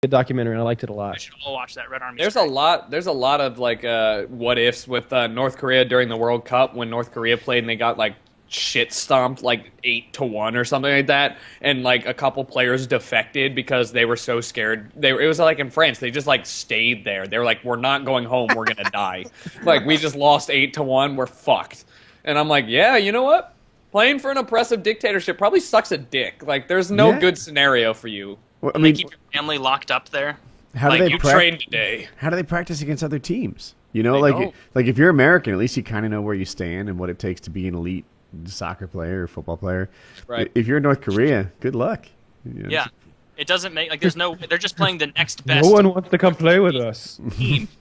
good documentary, and I liked it a We lot. should all watch that. Red Army. There's a lot of like what ifs with North Korea during the World Cup when North Korea played and they got like shit stomped like 8-1 or something like that, and like a couple players defected because they were so scared. It was like in France, they just like stayed there. They were like, we're not going home, we're gonna die. Like, we just lost 8-1, we're fucked. And I'm like, yeah, you know what? Playing for an oppressive dictatorship probably sucks a dick. Like, there's no good scenario for you. Well, I And mean, they keep your family locked up there. how do like, they You trained today. How do they practice against other teams? You know, They like don't. like if you're American, at least you kind of know where you stand and what it takes to be an elite soccer player or football player. Right. If you're in North Korea, good luck. You know, Yeah. It doesn't make, like, there's no, they're just playing the next best No one wants to come play with us. team. So,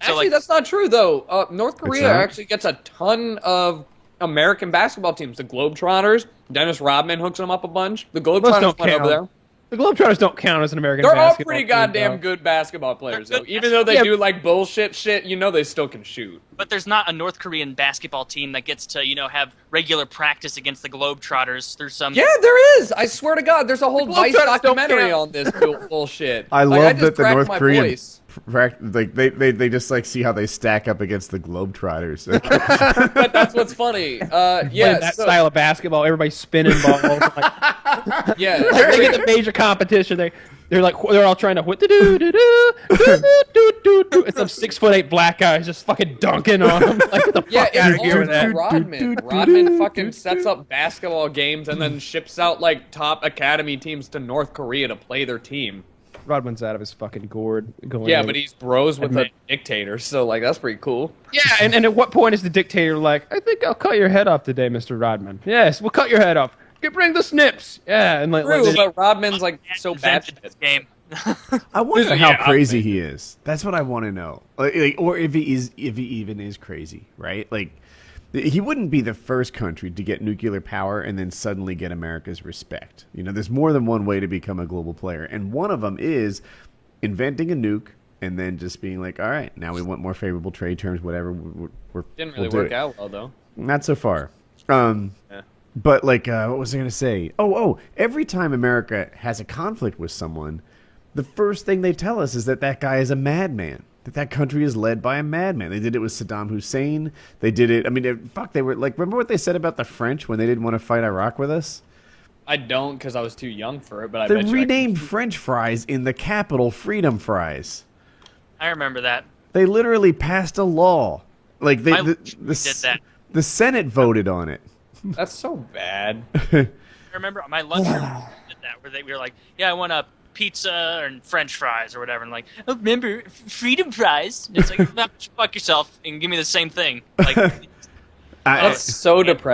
Actually, like, that's not true, though. North Korea not? actually gets a ton of American basketball teams. The Globetrotters, Dennis Rodman hooks them up a bunch. The Those Globetrotters don't went over count. there. The Globetrotters don't count as an American They're all basketball pretty team, goddamn though. good basketball players, They're though. good Even though they Yeah. do, like, bullshit shit, you know they still can shoot. but there's not a North Korean basketball team that gets to, have regular practice against the Globetrotters through some. Yeah, there is! I swear to God, there's a whole Vice Globetrotters don't documentary count. on this bullshit. I Like, love just that the cracked North my Korean voice. like they just like see how they stack up against the Globetrotters. But that's what's funny. Playing Yeah, that so, style of basketball, everybody's spinning balls. Like, yeah. like they get the major competition. They're all trying to what to do. And some 6'8" black guys just fucking dunking on them. Like, get the Yeah, fuck out of it's here all with that. Rodman. Rodman fucking sets up basketball games and then ships out like top academy teams to North Korea to play their team. Rodman's out of his fucking gourd. Going Yeah, in. but he's bros with a Admit. dictator, so like that's pretty cool. Yeah, and at what point is the dictator like, I think I'll cut your head off today, Mr. Rodman. Yes, we'll cut your head off. Bring the snips. Yeah, and True, but Rodman's like so invented bad. this game. I wonder Yeah, how I'm crazy he is. That's what I want to know. Or if he even is crazy, right? Like, he wouldn't be the first country to get nuclear power and then suddenly get America's respect. There's more than one way to become a global player, and one of them is inventing a nuke and then just being like, all right, now we want more favorable trade terms, whatever. Didn't we'll really do work it. out well though. Not so far. Yeah. But like, what was I going to say? Every time America has a conflict with someone, the first thing they tell us is that guy is a madman. That country is led by a madman. They did it with Saddam Hussein. They did it. I mean, they were like, remember what they said about the French when they didn't want to fight Iraq with us? I don't because I was too young for it, but I They bet you I renamed French fries in the capital Freedom Fries. I remember that. They literally passed a law. Like My the did that. The Senate voted on it. That's so bad. I remember my lunchroom did that, where we were like, yeah, I want a pizza and French fries or whatever, and like, oh, remember freedom fries? And it's like, no, fuck yourself and give me the same thing. Like, I- That's so depressing.